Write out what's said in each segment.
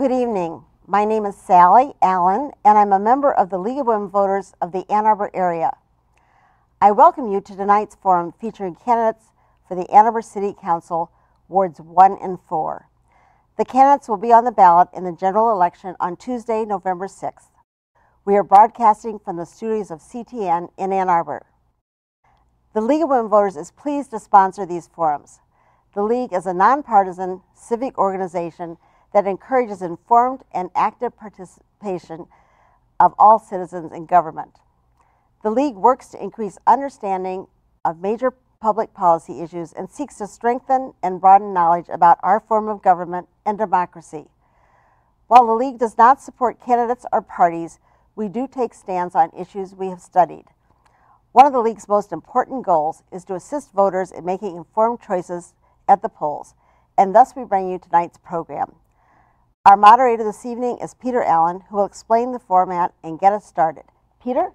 good evening. My name is Sally Allen, and I'm a member of the League of Women Voters of the Ann Arbor area. I welcome you to tonight's forum featuring candidates for the Ann Arbor City Council, Wards 1 and 4. The candidates will be on the ballot in the general election on Tuesday, November 6th. We are broadcasting from the studios of CTN in Ann Arbor. The League of Women Voters is pleased to sponsor these forums. The League is a nonpartisan civic organization that encourages informed and active participation of all citizens in government. The League works to increase understanding of major public policy issues and seeks to strengthen and broaden knowledge about our form of government and democracy. While the League does not support candidates or parties, we do take stands on issues we have studied. One of the League's most important goals is to assist voters in making informed choices at the polls, and thus we bring you tonight's program. Our moderator this evening is Peter Allen, who will explain the format and get us started. Peter?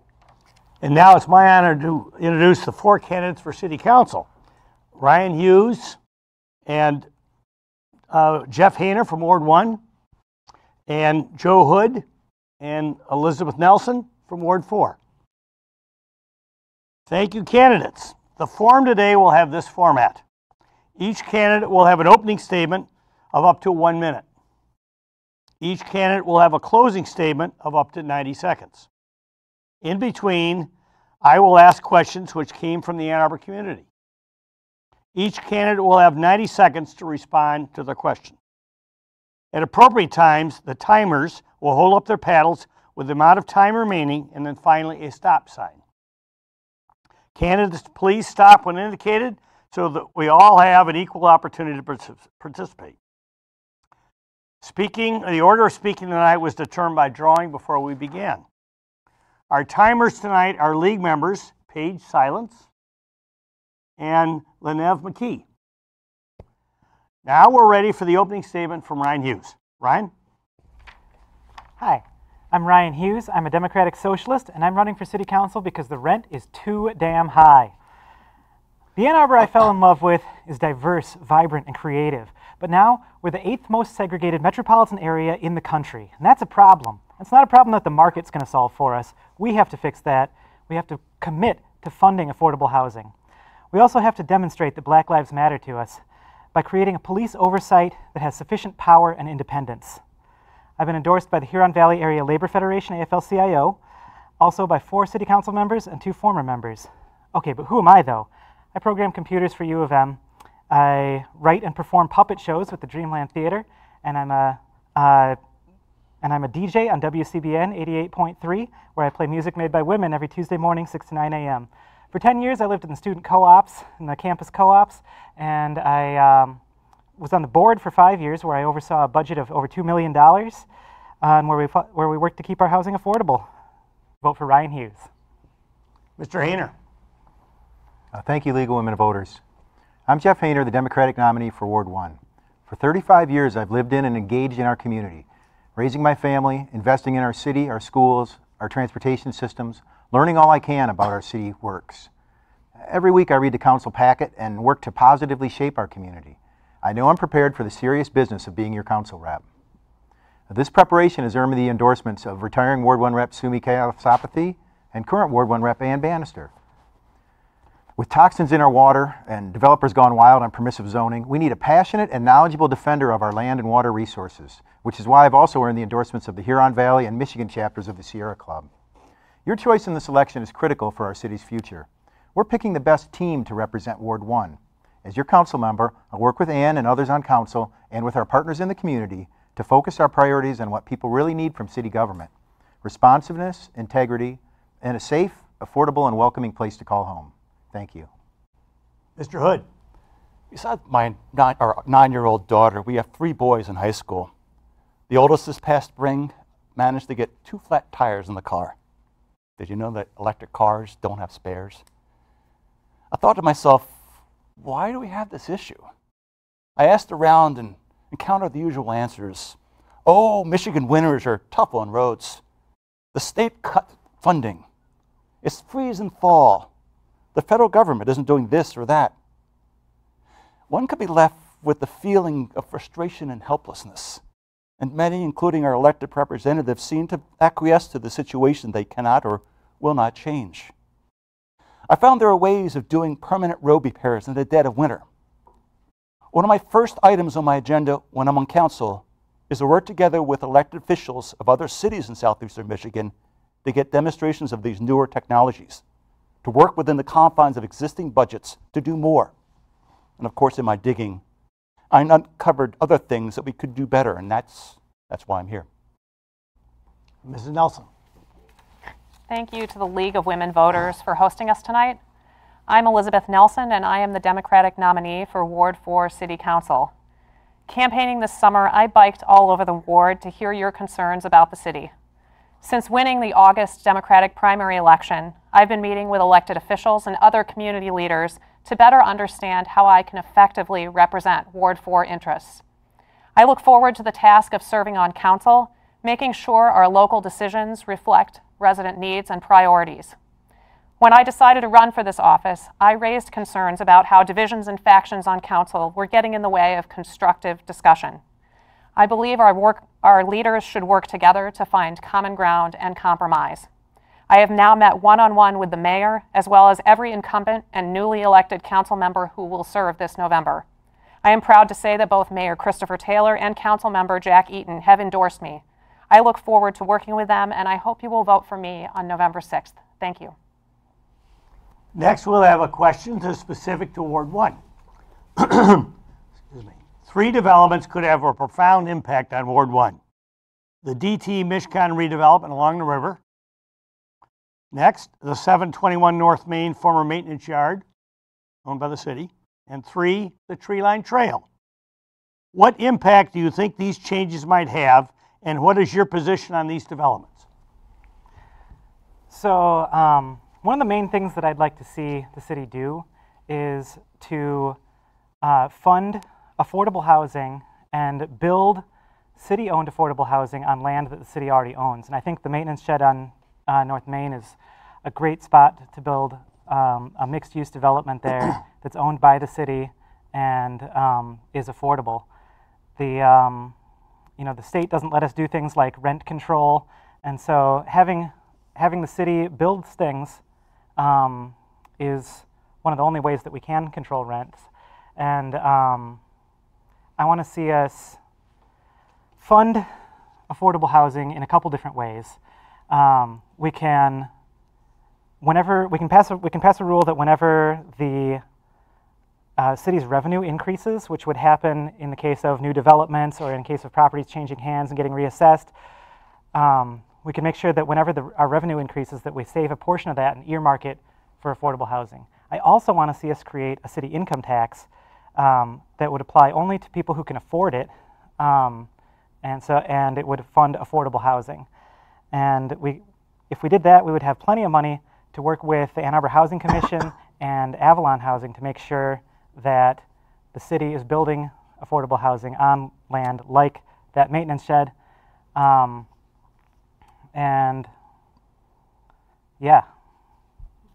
And now it's my honor to introduce the four candidates for City Council. Ryan Hughes and Jeff Hayner from Ward 1, and Joe Hood and Elizabeth Nelson from Ward 4. Thank you, candidates. The forum today will have this format. Each candidate will have an opening statement of up to 1 minute. Each candidate will have a closing statement of up to 90 seconds. In between, I will ask questions which came from the Ann Arbor community. Each candidate will have 90 seconds to respond to the question. At appropriate times, the timers will hold up their paddles with the amount of time remaining and then finally a stop sign. Candidates, please stop when indicated so that we all have an equal opportunity to participate. The order of speaking tonight was determined by drawing before we began. Our timers tonight are League members, Paige Silence and Lenev McKee. Now we're ready for the opening statement from Ryan Hughes. Ryan? Hi, I'm Ryan Hughes. I'm a Democratic Socialist, and I'm running for City Council because the rent is too damn high. The Ann Arbor I fell in love with is diverse, vibrant, and creative. But now, we're the 8th most segregated metropolitan area in the country, and that's a problem. It's not a problem that the market's going to solve for us. We have to fix that. We have to commit to funding affordable housing. We also have to demonstrate that Black Lives matter to us by creating a police oversight that has sufficient power and independence. I've been endorsed by the Huron Valley Area Labor Federation, AFL-CIO, also by 4 City Council members and 2 former members. Okay, but who am I, though? I program computers for U of M. I write and perform puppet shows with the Dreamland Theater, and I'm a DJ on WCBN 88.3, where I play music made by women every Tuesday morning, 6 to 9 a.m. For 10 years, I lived in the student co-ops, in the campus co-ops, and I was on the board for 5 years, where I oversaw a budget of over $2 million, and where we work to keep our housing affordable. Vote for Ryan Hughes. Mr. Hayner. Thank you, League of Women Voters. I'm Jeff Hayner, the Democratic nominee for Ward 1. For 35 years, I've lived in and engaged in our community, raising my family, investing in our city, our schools, our transportation systems, learning all I can about our city works. Every week I read the council packet and work to positively shape our community. I know I'm prepared for the serious business of being your council rep. This preparation has earned me the endorsements of retiring Ward 1 Rep Sumi Kalasapathy and current Ward 1 Rep Ann Bannister. With toxins in our water and developers gone wild on permissive zoning, we need a passionate and knowledgeable defender of our land and water resources, which is why I've also earned the endorsements of the Huron Valley and Michigan chapters of the Sierra Club. Your choice in this election is critical for our city's future. We're picking the best team to represent Ward 1. As your council member, I'll work with Ann and others on council and with our partners in the community to focus our priorities on what people really need from city government: responsiveness, integrity, and a safe, affordable, and welcoming place to call home. Thank you. Mr. Hood. Besides my 9-year-old daughter, we have 3 boys in high school. The oldest this past spring managed to get 2 flat tires in the car. Did you know that electric cars don't have spares? I thought to myself, why do we have this issue? I asked around and encountered the usual answers. Oh, Michigan winters are tough on roads. The state cut funding. It's freeze and fall. The federal government isn't doing this or that. One could be left with the feeling of frustration and helplessness. and many, including our elected representatives, seem to acquiesce to the situation they cannot or will not change. I found there are ways of doing permanent road repairs in the dead of winter. One of my first items on my agenda when I'm on council is to work together with elected officials of other cities in southeastern Michigan to get demonstrations of these newer technologies, to work within the confines of existing budgets to do more. And of course, in my digging, I uncovered other things that we could do better, and that's why I'm here. Mrs. Nelson. Thank you to the League of Women Voters for hosting us tonight. I'm Elizabeth Nelson, and I am the Democratic nominee for Ward 4 City Council. Campaigning this summer, I biked all over the ward to hear your concerns about the city. Since winning the August Democratic primary election, I've been meeting with elected officials and other community leaders to better understand how I can effectively represent Ward 4 interests. I look forward to the task of serving on council, making sure our local decisions reflect resident needs and priorities. When I decided to run for this office, I raised concerns about how divisions and factions on council were getting in the way of constructive discussion. I believe our leaders should work together to find common ground and compromise. I have now met one-on-one with the mayor, as well as every incumbent and newly elected council member who will serve this November. I am proud to say that both Mayor Christopher Taylor and council member Jack Eaton have endorsed me. I look forward to working with them, and I hope you will vote for me on November 6th. Thank you. Next, we'll have a question specific to Ward 1. Excuse me. 3 developments could have a profound impact on Ward 1. The DT Mishcon redevelopment along the river. Next, the 721 North Main former maintenance yard owned by the city. And 3, the Tree Line Trail. What impact do you think these changes might have, and what is your position on these developments? So one of the main things that I'd like to see the city do is to fund affordable housing and build city-owned affordable housing on land that the city already owns. And I think the maintenance shed on North Main is a great spot to build a mixed-use development there that's owned by the city and is affordable. The state doesn't let us do things like rent control, and so having the city build things is one of the only ways that we can control rents. And I want to see us fund affordable housing in a couple different ways. We can pass a rule that whenever the city's revenue increases, which would happen in the case of new developments or in case of properties changing hands and getting reassessed, we can make sure that whenever our revenue increases, that we save a portion of that and earmark it for affordable housing. I also want to see us create a city income tax that would apply only to people who can afford it, and it would fund affordable housing. And if we did that, we would have plenty of money to work with the Ann Arbor Housing Commission and Avalon Housing to make sure that the city is building affordable housing on land like that maintenance shed. And yeah,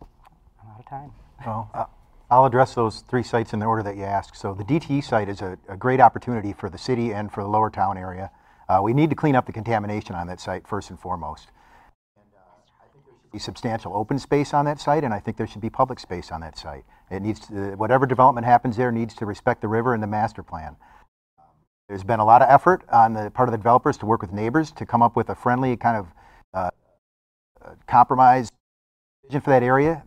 I'm out of time. Well, I'll address those 3 sites in the order that you asked. So the DTE site is a great opportunity for the city and for the lower town area. We need to clean up the contamination on that site first and foremost. And I think there should be substantial open space on that site, and I think there should be public space on that site. It needs to, whatever development happens there needs to respect the river and the master plan. There's been a lot of effort on the part of the developers to work with neighbors to come up with a friendly kind of compromise vision for that area.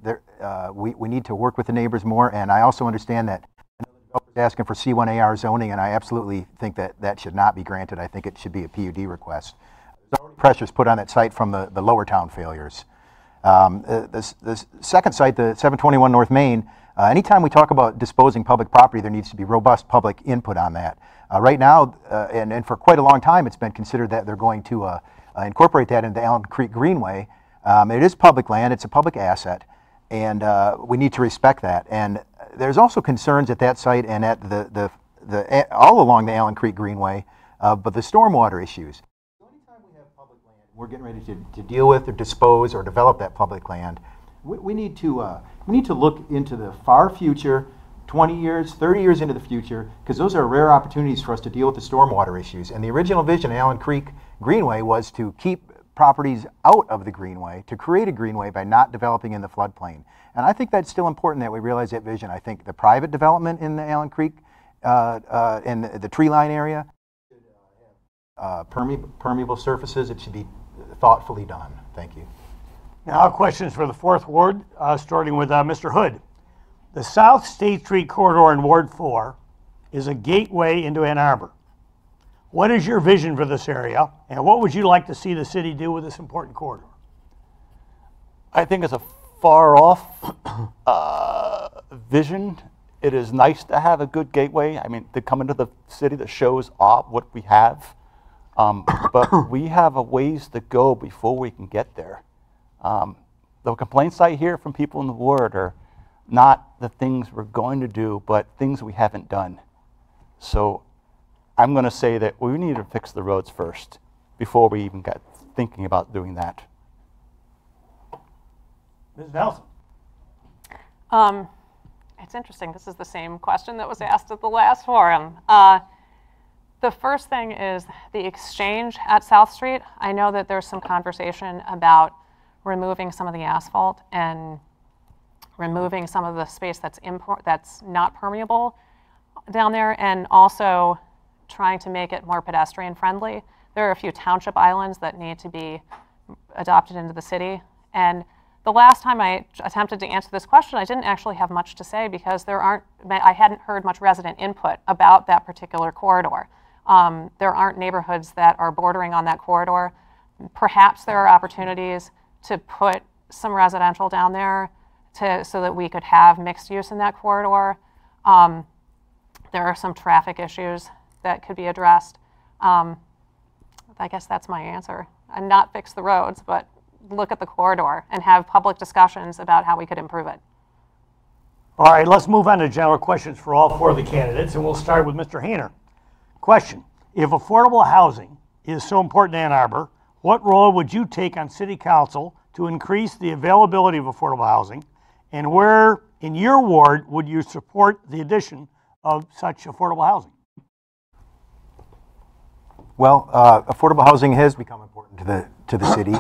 We need to work with the neighbors more, and I also understand that another developer is asking for C1AR zoning, and I absolutely think that that should not be granted. I think it should be a PUD request. There's already pressures put on that site from the lower town failures. The second site, the 721 North Main, anytime we talk about disposing public property, there needs to be robust public input on that. Right now, and for quite a long time, it's been considered that they're going to incorporate that into the Allen Creek Greenway. It is public land, it's a public asset, and we need to respect that. And there's also concerns at that site and at all along the Allen Creek Greenway, but the stormwater issues. So anytime we have public land, we're getting ready to deal with or dispose or develop that public land, we need to look into the far future 20 years, 30 years into the future, because those are rare opportunities for us to deal with the stormwater issues. And the original vision of Allen Creek Greenway was to keep properties out of the greenway, to create a greenway by not developing in the floodplain. And I think that's still important that we realize that vision. I think the private development in the Allen Creek and the tree line area, permeable surfaces, it should be thoughtfully done. Thank you. Now questions for the 4th Ward, starting with Mr. Hood. The South State Street corridor in Ward 4 is a gateway into Ann Arbor. What is your vision for this area, and what would you like to see the city do with this important corridor? I think it's a far off vision. It is nice to have a good gateway. I mean, to come into the city that shows off what we have. But we have a ways to go before we can get there. The complaints I hear from people in the ward are not the things we're going to do, but things we haven't done. So I'm going to say that we need to fix the roads first before we even got thinking about doing that. Ms. Nelson. It's interesting. This is the same question that was asked at the last forum. The first thing is the exchange at South Street. I know that there's some conversation about removing some of the asphalt and removing some of the space that's not permeable down there, and also trying to make it more pedestrian friendly. There are a few township islands that need to be adopted into the city. And the last time I attempted to answer this question, I didn't actually have much to say because I hadn't heard much resident input about that particular corridor. There aren't neighborhoods that are bordering on that corridor. Perhaps there are opportunities to put some residential down there so that we could have mixed use in that corridor. There are some traffic issues that could be addressed. I guess that's my answer. And not fix the roads, but look at the corridor and have public discussions about how we could improve it. All right, let's move on to general questions for all 4 of the candidates, and we'll start with Mr. Hayner. Question: if affordable housing is so important to Ann Arbor, what role would you take on City Council to increase the availability of affordable housing, and where in your ward would you support the addition of such affordable housing? Well, affordable housing has become important to the city.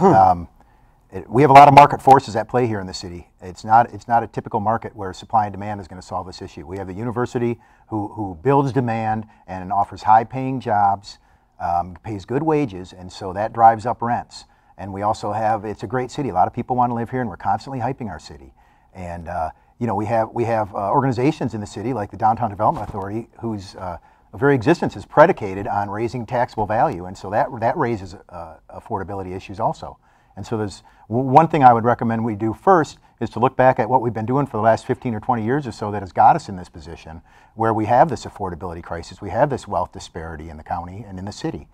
We have a lot of market forces at play here in the city. It's not a typical market where supply and demand is going to solve this issue. We have the university who builds demand and offers high-paying jobs, pays good wages, and so that drives up rents. And we also have, it's a great city. A lot of people want to live here, and we're constantly hyping our city. And you know, we have organizations in the city like the Downtown Development Authority whose very existence is predicated on raising taxable value, and so that raises affordability issues also. And so there's one thing I would recommend we do first is to look back at what we've been doing for the last 15 or 20 years or so that has got us in this position where we have this affordability crisis, we have this wealth disparity in the county and in the city.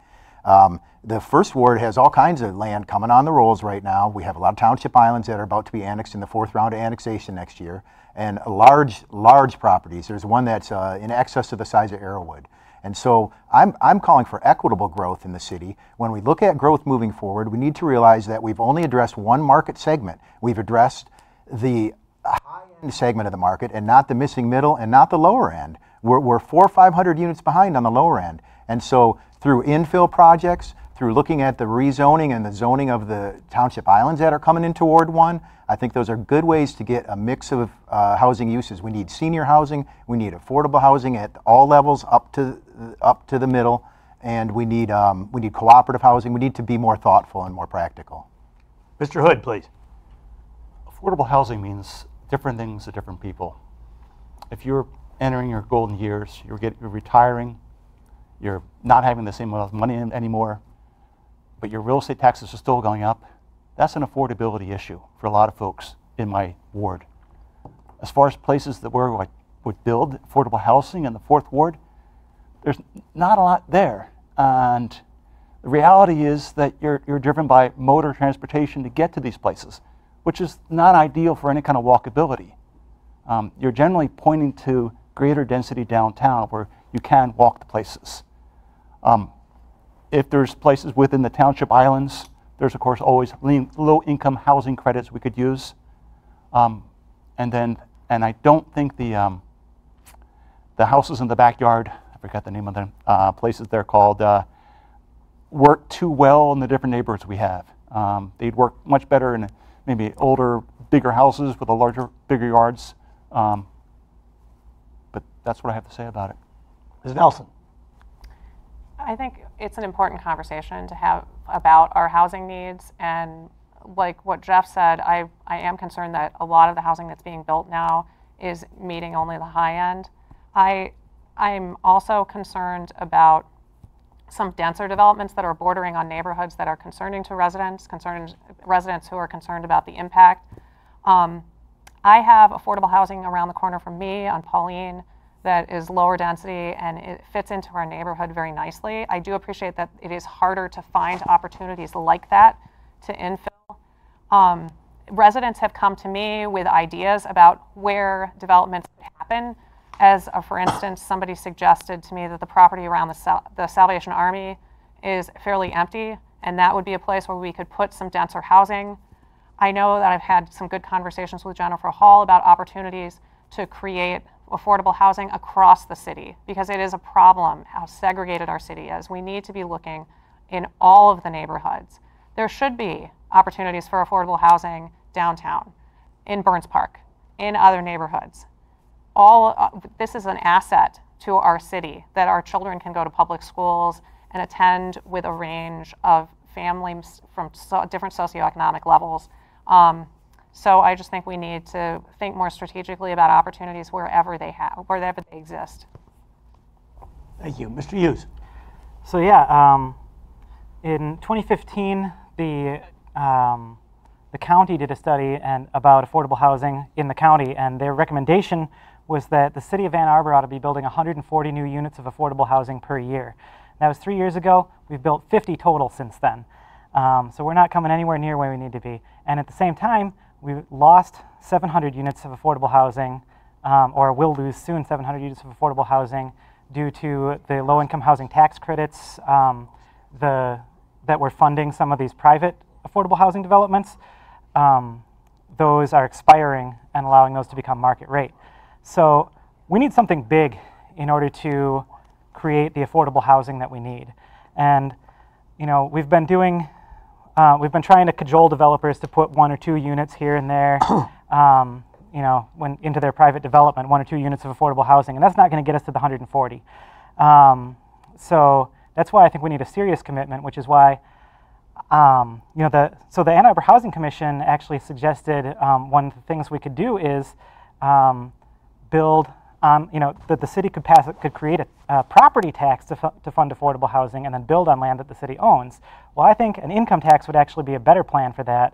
The 1st Ward has all kinds of land coming on the rolls right now. We have a lot of township islands that are about to be annexed in the 4th round of annexation next year, and large properties. There's one that's in excess of the size of Arrowwood. And so I'm calling for equitable growth in the city. When we look at growth moving forward, we need to realize that we've only addressed one market segment. We've addressed the high-end segment of the market and not the missing middle and not the lower end. We're 400 or 500 units behind on the lower end. And so through infill projects, through looking at the rezoning and the zoning of the township islands that are coming into Ward 1, I think those are good ways to get a mix of housing uses. We need senior housing, we need affordable housing at all levels up to the middle, and we need cooperative housing. We need to be more thoughtful and more practical. Mr. Hood, please. Affordable housing means different things to different people. If you're entering your golden years, you're retiring, you're not having the same amount of money anymore, but your real estate taxes are still going up, that's an affordability issue for a lot of folks in my ward. As far as places that would build affordable housing in the 4th Ward, there's not a lot there. And the reality is that you're driven by motor transportation to get to these places, which is not ideal for any kind of walkability. You're generally pointing to greater density downtown where you can walk to places. If there's places within the township islands, there's of course always low-income housing credits we could use. And I don't think the The houses in the backyard, I forgot the name of the places they're called, work too well in the different neighborhoods we have. They'd work much better in maybe older, bigger houses with bigger yards. But that's what I have to say about it. Ms. Nelson. I think it's an important conversation to have about our housing needs, and like what Jeff said, I am concerned that a lot of the housing that's being built now is meeting only the high end. I'm also concerned about some denser developments that are bordering on neighborhoods that are concerning to residents who are concerned about the impact. I have affordable housing around the corner from me on Pauline that is lower density, and it fits into our neighborhood very nicely. I do appreciate that it is harder to find opportunities like that to infill. Residents have come to me with ideas about where developments could happen. For instance, somebody suggested to me that the property around the Salvation Army is fairly empty, and that would be a place where we could put some denser housing. I know that I've had some good conversations with Jennifer Hall about opportunities to create affordable housing across the city, because it is a problem how segregated our city is. We need to be looking in all of the neighborhoods. There should be opportunities for affordable housing downtown, in Burns Park, in other neighborhoods. This is an asset to our city, that our children can go to public schools and attend with a range of families from different socioeconomic levels. So I just think we need to think more strategically about opportunities wherever they exist. Thank you. Mr. Hughes. So yeah, in 2015, the county did a study about affordable housing in the county, and their recommendation was that the city of Ann Arbor ought to be building 140 new units of affordable housing per year. That was 3 years ago. We've built 50 total since then. So we're not coming anywhere near where we need to be. And at the same time, we lost 700 units of affordable housing, or will lose soon 700 units of affordable housing due to the low-income housing tax credits that were funding some of these private affordable housing developments. Those are expiring and allowing those to become market rate. So we need something big in order to create the affordable housing that we need. And you know, we've been trying to cajole developers to put 1 or 2 units here and there, you know, into their private development, 1 or 2 units of affordable housing, and that's not going to get us to the 140. So that's why I think we need a serious commitment, which is why, you know, the Ann Arbor Housing Commission actually suggested one of the things we could do is build on, you know, that the city could create a property tax to fund affordable housing and then build on land that the city owns. Well, I think an income tax would actually be a better plan for that,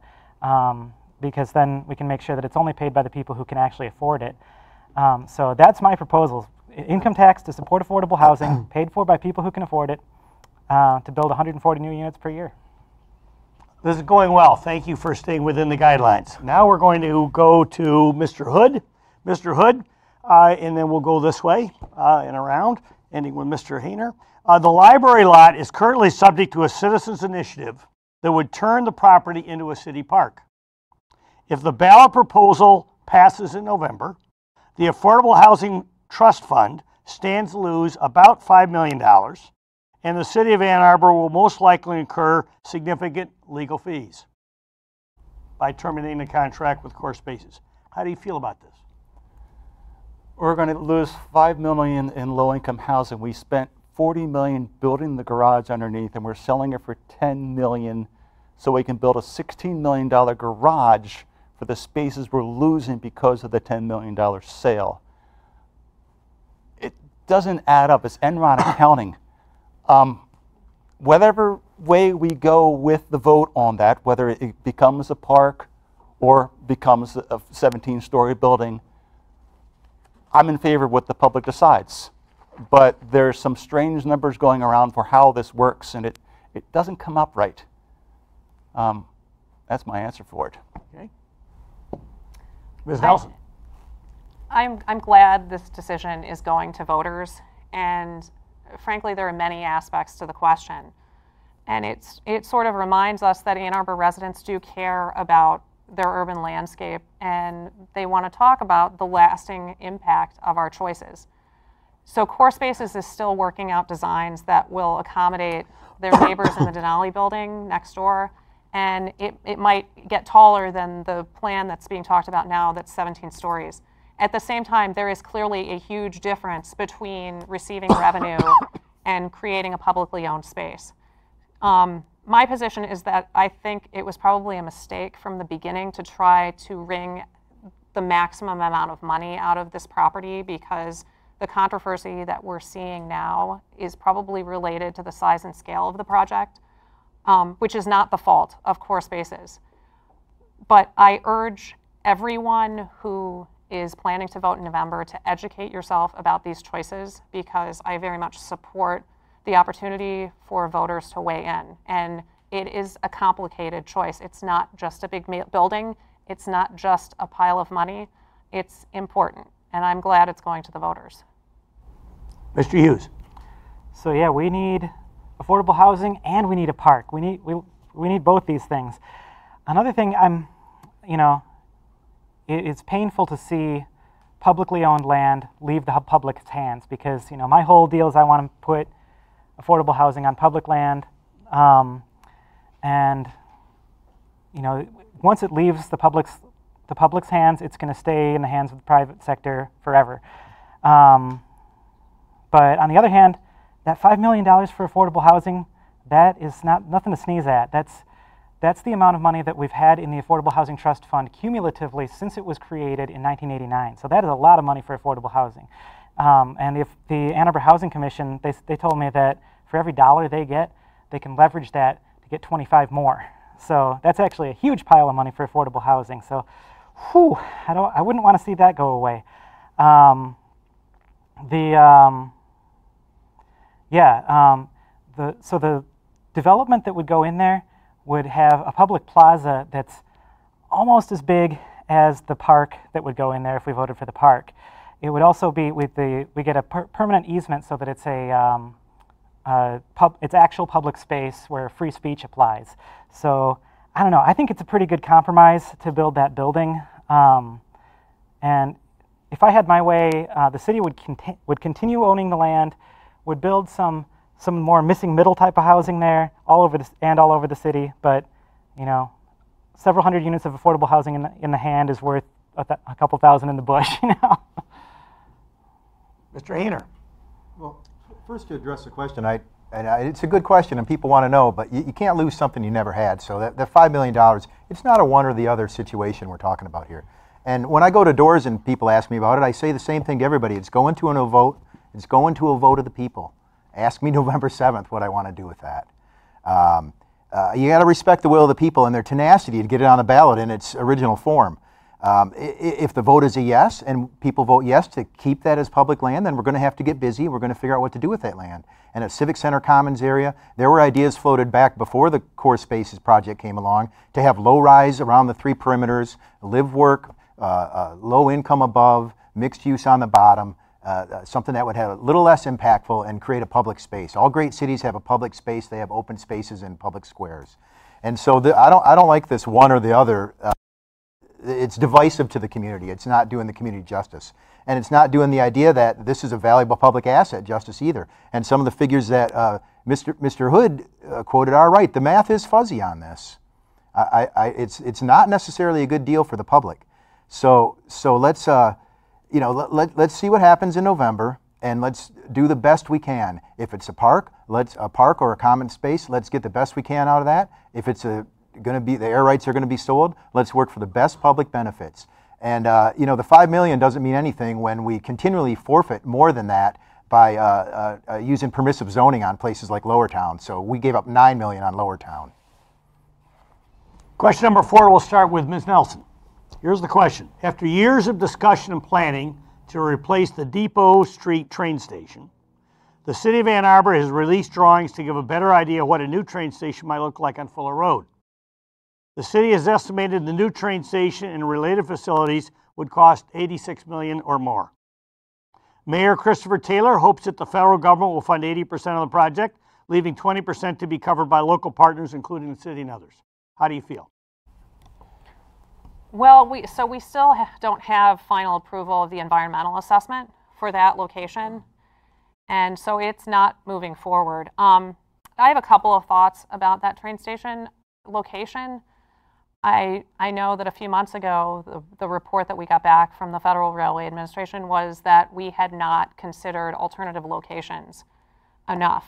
because then we can make sure that it's only paid by the people who can actually afford it. So that's my proposal. Income tax to support affordable housing, paid for by people who can afford it, to build 140 new units per year. This is going well. Thank you for staying within the guidelines. Now we're going to go to Mr. Hood. Mr. Hood, and then we'll go this way and around, ending with Mr. Hayner. The library lot is currently subject to a citizens' initiative that would turn the property into a city park. If the ballot proposal passes in November, the Affordable Housing Trust Fund stands to lose about $5 million, and the city of Ann Arbor will most likely incur significant legal fees by terminating the contract with Core Spaces. How do you feel about this? We're going to lose $5 million in low-income housing. We spent $40 million building the garage underneath, and we're selling it for $10 million, so we can build a $16 million garage for the spaces we're losing because of the $10 million sale. It doesn't add up. It's Enron accounting. Whatever way we go with the vote on that, whether it becomes a park or becomes a 17-story building, I'm in favor of what the public decides. But there's some strange numbers going around for how this works, and it doesn't come up right. That's my answer for it. Okay. Ms. Nelson. I'm glad this decision is going to voters, and frankly, there are many aspects to the question. And it sort of reminds us that Ann Arbor residents do care about their urban landscape, and they want to talk about the lasting impact of our choices. So Core Spaces is still working out designs that will accommodate their neighbors in the Denali building next door. And it might get taller than the plan that's being talked about now that's 17 stories. At the same time, there is clearly a huge difference between receiving revenue and creating a publicly owned space. My position is that I think it was probably a mistake from the beginning to try to wring the maximum amount of money out of this property, because the controversy that we're seeing now is probably related to the size and scale of the project, which is not the fault of Core Spaces. But I urge everyone who is planning to vote in November to educate yourself about these choices, because I very much support the opportunity for voters to weigh in. And it is a complicated choice. It's not just a big building. It's not just a pile of money. It's important. And I'm glad it's going to the voters. Mr. Hughes. So yeah, we need affordable housing and we need a park. We need both these things. Another thing, it's painful to see publicly owned land leave the public's hands, because my whole deal is I want to put affordable housing on public land, and once it leaves the public's hands, it's going to stay in the hands of the private sector forever. But on the other hand, that $5 million for affordable housing, that is nothing to sneeze at. That's the amount of money that we've had in the Affordable Housing Trust Fund cumulatively since it was created in 1989. So that is a lot of money for affordable housing. And if the Ann Arbor Housing Commission, they told me that for every dollar they get, they can leverage that to get 25 more. So that's actually a huge pile of money for affordable housing. So, whew, I wouldn't want to see that go away. So the development that would go in there would have a public plaza that's almost as big as the park that would go in there if we voted for the park. It would also be we get a permanent easement so that it's it's actual public space where free speech applies. So I don't know. I think it's a pretty good compromise to build that building. And if I had my way, the city would continue owning the land, would build some more missing middle type of housing there all over the city. But several hundred units of affordable housing in the hand is worth a couple thousand in the bush. Mr. Hayner. Well, first to address the question, it's a good question and people want to know, but you can't lose something you never had. So that $5 million, it's not a one or the other situation we're talking about here. And when I go to doors and people ask me about it, I say the same thing to everybody. It's going to a vote. It's going to a vote of the people. Ask me November 7th what I want to do with that. You got to respect the will of the people and their tenacity to get it on the ballot in its original form. If the vote is a yes and people vote yes to keep that as public land, then we're going to have to get busy. We're going to figure out what to do with that land. And at Civic Center Commons area, there were ideas floated back before the Core Spaces project came along to have low-rise around the three perimeters, live-work, low income above, mixed use on the bottom, something that would have a little less impactful and create a public space. All great cities have a public space. They have open spaces and public squares. And so I don't like this one or the other. It's divisive to the community. It's not doing the community justice. And it's not doing the idea that this is a valuable public asset justice either. And some of the figures that Mr. Hood quoted are right. The math is fuzzy on this. It's not necessarily a good deal for the public. So let's let's see what happens in November, and let's do the best we can. If it's a park or a common space, let's get the best we can out of that. If it's the air rights are going to be sold, let's work for the best public benefits. And the $5 million doesn't mean anything when we continually forfeit more than that by using permissive zoning on places like Lower Town. So we gave up $9 million on Lower Town. Question number 4, we'll start with Ms. Nelson. Here's the question. After years of discussion and planning to replace the Depot Street train station, the City of Ann Arbor has released drawings to give a better idea of what a new train station might look like on Fuller Road. The city has estimated the new train station and related facilities would cost $86 million or more. Mayor Christopher Taylor hopes that the federal government will fund 80% of the project, leaving 20% to be covered by local partners, including the city and others. How do you feel? Well, we still don't have final approval of the environmental assessment for that location. And so it's not moving forward. I have a couple of thoughts about that train station location. I know that a few months ago, the report that we got back from the Federal Railway Administration was that we had not considered alternative locations enough.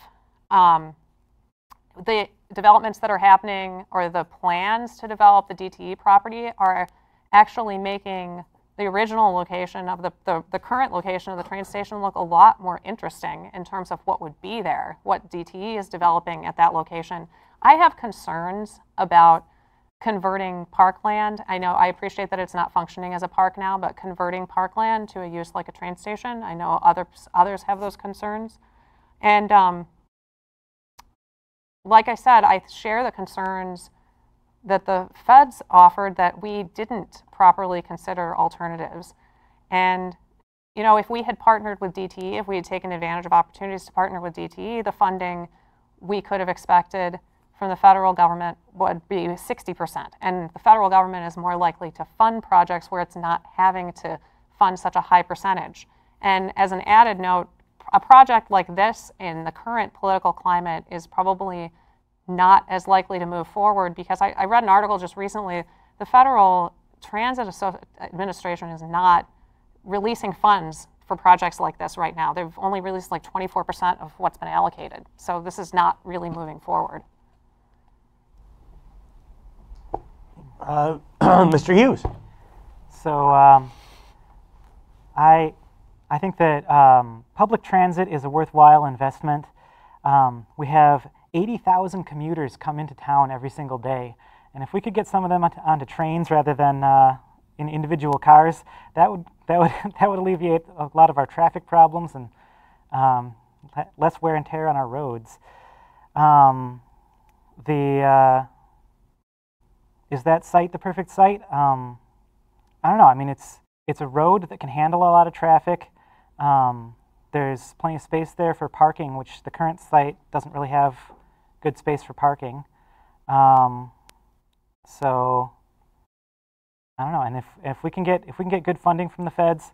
The developments that are happening, or the plans to develop the DTE property, are actually making the original location of the current location of the train station look a lot more interesting in terms of what would be there, what DTE is developing at that location. I have concerns about converting parkland. I appreciate that it's not functioning as a park now, but converting parkland to a use like a train station, I know others have those concerns. And like I said, I share the concerns that the feds offered, that we didn't properly consider alternatives. And if we had partnered with DTE, if we had taken advantage of opportunities to partner with DTE, the funding we could have expected from the federal government would be 60%. And the federal government is more likely to fund projects where it's not having to fund such a high percentage. And as an added note, a project like this in the current political climate is probably not as likely to move forward, because I read an article just recently, the Federal Transit Administration is not releasing funds for projects like this right now. They've only released like 24% of what's been allocated. So this is not really moving forward. Mr. Hughes. So I think that public transit is a worthwhile investment. We have 80,000 commuters come into town every single day, and if we could get some of them onto trains rather than in individual cars, that would alleviate a lot of our traffic problems and less wear and tear on our roads. Is that site the perfect site? I don't know. I mean, it's a road that can handle a lot of traffic. There's plenty of space there for parking, which the current site doesn't really have good space for parking. So I don't know. And if we can get good funding from the feds,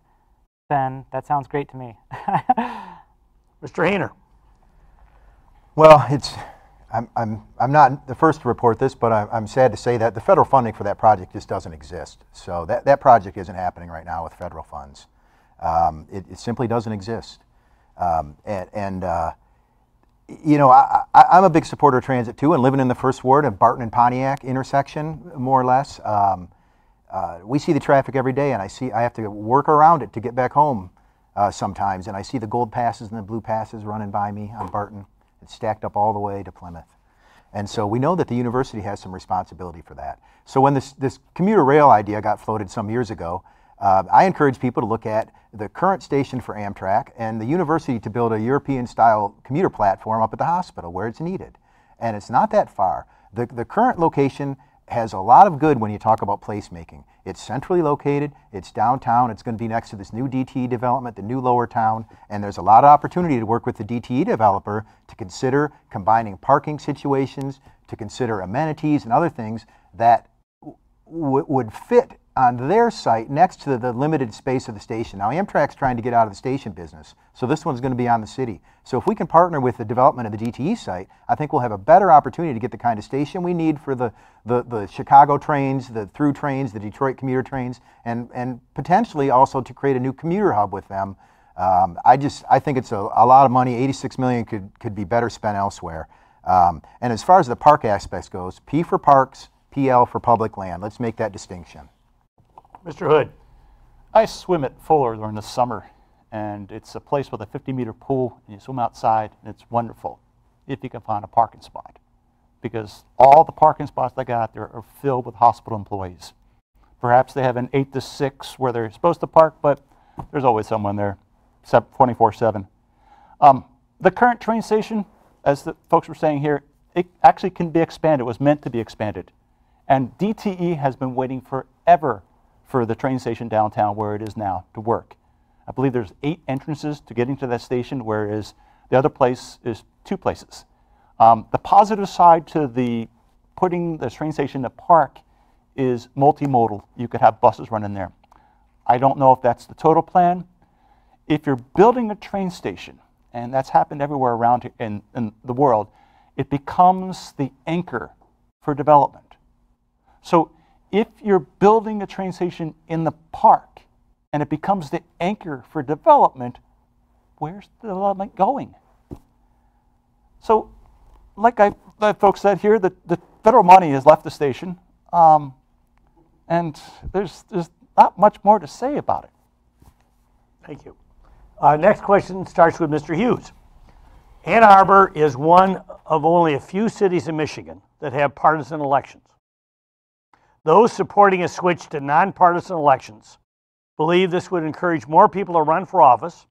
then that sounds great to me. Mr. Hayner. Well, I'm not the first to report this, but I'm sad to say that the federal funding for that project just doesn't exist. So that project isn't happening right now with federal funds. It simply doesn't exist. I'm a big supporter of transit too, and living in the first ward of Barton and Pontiac intersection, more or less. We see the traffic every day, and I have to work around it to get back home sometimes, and I see the gold passes and the blue passes running by me on Barton. It's stacked up all the way to Plymouth. And so we know that the university has some responsibility for that. So when this commuter rail idea got floated some years ago, I encourage people to look at the current station for Amtrak and the university to build a European-style commuter platform up at the hospital where it's needed. And it's not that far. The current location has a lot of good when you talk about placemaking. It's centrally located, it's downtown, it's going to be next to this new DTE development, the new lower town, and there's a lot of opportunity to work with the DTE developer to consider combining parking situations, to consider amenities and other things that would fit on their site next to the limited space of the station. Now, Amtrak's trying to get out of the station business, so this one's going to be on the city. So if we can partner with the development of the DTE site, I think we'll have a better opportunity to get the kind of station we need for the Chicago trains, the through trains, the Detroit commuter trains, and potentially also to create a new commuter hub with them. I think it's a lot of money. $86 million could be better spent elsewhere. And as far as the park aspects goes, P for parks, PL for public land. Let's make that distinction. Mr. Hood. I swim at Fuller during the summer, and it's a place with a 50-meter pool, and you swim outside, and it's wonderful if you can find a parking spot, because all the parking spots they got there are filled with hospital employees. Perhaps they have an 8 to 6 where they're supposed to park, but there's always someone there, 24/7. The current train station, as the folks were saying here, it actually can be expanded. It was meant to be expanded. And DTE has been waiting forever for the train station downtown where it is now to work. I believe there's 8 entrances to getting to that station, whereas the other place is 2 places. The positive side to putting the train station in the park is multimodal. You could have buses running there. I don't know if that's the total plan. If you're building a train station and that's happened everywhere around in the world, it becomes the anchor for development. So if you're building a train station in the park and it becomes the anchor for development, where's the development going? So like folks said here, the federal money has left the station, and there's not much more to say about it. Thank you. Next question starts with Mr. Hughes. Ann Arbor is one of only a few cities in Michigan that have partisan elections. Those supporting a switch to nonpartisan elections believe this would encourage more people to run for office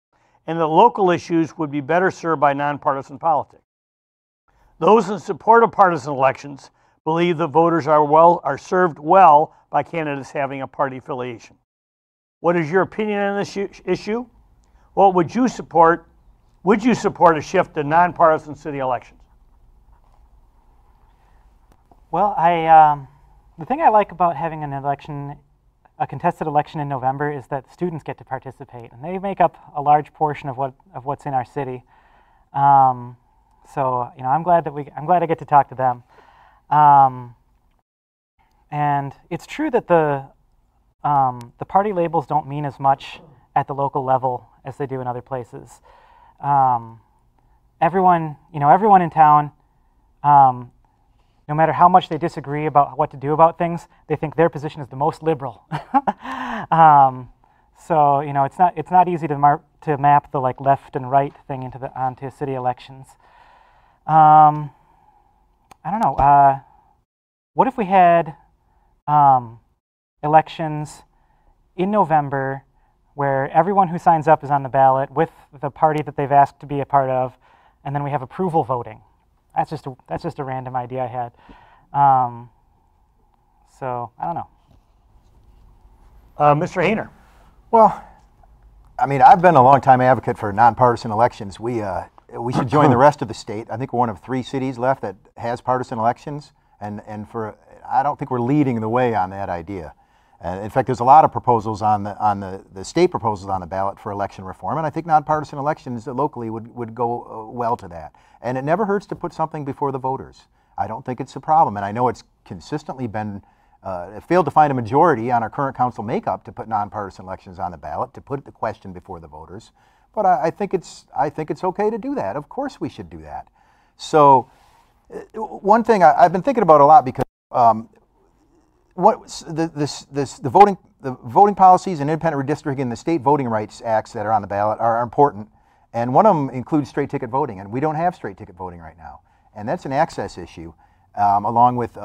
and that local issues would be better served by nonpartisan politics. Those in support of partisan elections believe the voters are served well by candidates having a party affiliation. What is your opinion on this issue? What would you support? Would you support a shift to nonpartisan city elections? Well, the thing I like about having an election, a contested election in November, is that students get to participate, and they make up a large portion of what's in our city. So I'm glad I get to talk to them. And it's true that the party labels don't mean as much at the local level as they do in other places. Everyone in town, no matter how much they disagree about what to do about things, they think their position is the most liberal. So it's not easy to map the left and right thing onto city elections. I don't know. What if we had elections in November where everyone who signs up is on the ballot with the party that they've asked to be a part of, and then we have approval voting? That's just a random idea I had. So I don't know. Mr. Hayner. Well, I mean, I've been a long-time advocate for nonpartisan elections. We should join the rest of the state. I think we're one of 3 cities left that has partisan elections, and I don't think we're leading the way on that idea. In fact, there's a lot of proposals on the state proposals on the ballot for election reform, and I think nonpartisan elections locally would go well to that. And it never hurts to put something before the voters. I don't think it's a problem, and I know it's consistently been failed to find a majority on our current council makeup to put nonpartisan elections on the ballot, to put the question before the voters. But I think it's okay to do that. Of course, we should do that. So, one thing I've been thinking about a lot, because the voting policies and independent redistricting and the state voting rights acts that are on the ballot are important, and one of them includes straight ticket voting, and we don't have straight ticket voting right now, and that's an access issue, along with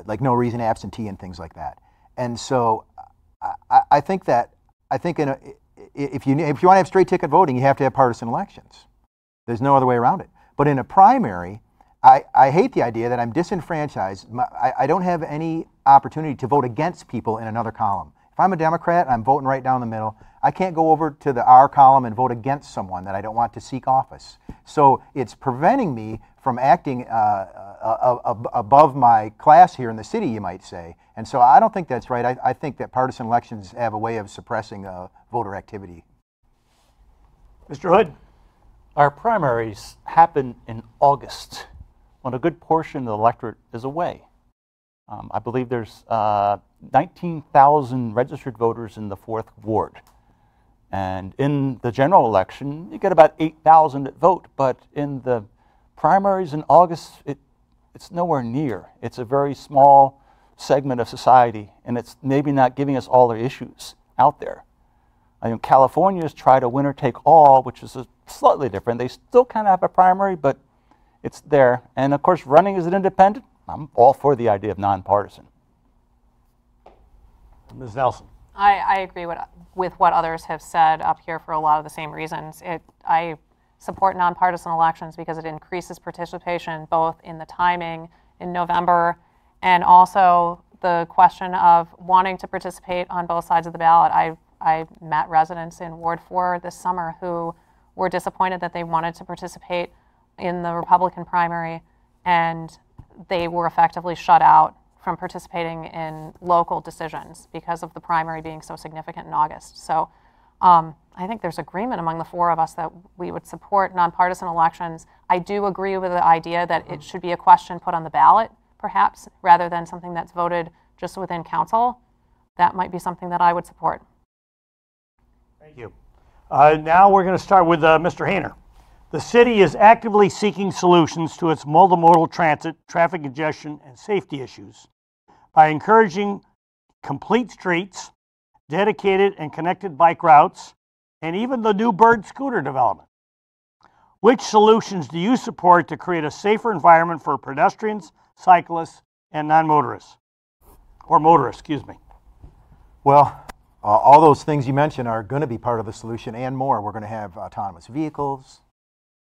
like no reason absentee and things like that. And so I think if you want to have straight ticket voting, you have to have partisan elections. There's no other way around it. But in a primary, I hate the idea that I'm disenfranchised. I don't have any opportunity to vote against people in another column. If I'm a Democrat, I'm voting right down the middle. I can't go over to the R column and vote against someone that I don't want to seek office. So it's preventing me from acting above my class here in the city, you might say. And so I don't think that's right. I think that partisan elections have a way of suppressing voter activity. Mr. Hood. Our primaries happen in August, when a good portion of the electorate is away. I believe there's 19,000 registered voters in the 4th Ward. And in the general election, you get about 8,000 that vote. But in the primaries in August, it's nowhere near. It's a very small segment of society, and it's maybe not giving us all the issues out there. I mean, California's tried a winner-take-all, which is slightly different. They still kind of have a primary, but it's there. And of course, running as an independent, I'm all for the idea of nonpartisan. Ms. Nelson. I agree with what others have said up here for a lot of the same reasons. I support nonpartisan elections because it increases participation both in the timing in November and also the question of wanting to participate on both sides of the ballot. I met residents in Ward 4 this summer who were disappointed that they wanted to participate in the Republican primary, and they were effectively shut out from participating in local decisions because of the primary being so significant in August. So I think there's agreement among the four of us that we would support nonpartisan elections. I do agree with the idea that it should be a question put on the ballot, perhaps, rather than something that's voted just within council. That might be something that I would support. Thank you. Now we're going to start with Mr. Hayner. The city is actively seeking solutions to its multimodal transit, traffic congestion, and safety issues by encouraging complete streets, dedicated and connected bike routes, and even the new bird scooter development. Which solutions do you support to create a safer environment for pedestrians, cyclists, and non-motorists? Or motorists, excuse me. Well, all those things you mentioned are going to be part of the solution and more. We're going to have autonomous vehicles.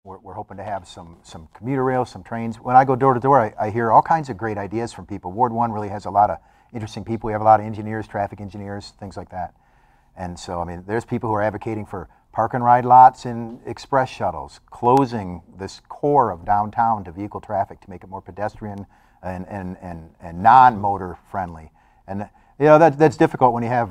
We're hoping to have some commuter rails, some trains. When I go door to door, I hear all kinds of great ideas from people. Ward 1 really has a lot of interesting people. We have a lot of engineers, traffic engineers, things like that. And so, I mean, there's people who are advocating for park and ride lots and express shuttles, closing this core of downtown to vehicle traffic to make it more pedestrian and non-motor friendly. And you know, that's difficult when you have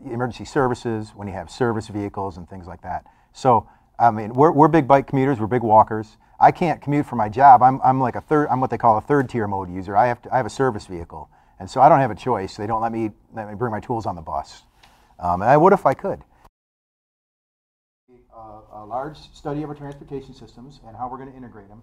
emergency services, when you have service vehicles and things like that. So, I mean, we're big bike commuters, we're big walkers. I can't commute for my job. I'm like I'm what they call a third tier mode user. I have a service vehicle, and so I don't have a choice. They don't let me bring my tools on the bus. And I would if I could. A large study of our transportation systems and how we're going to integrate them.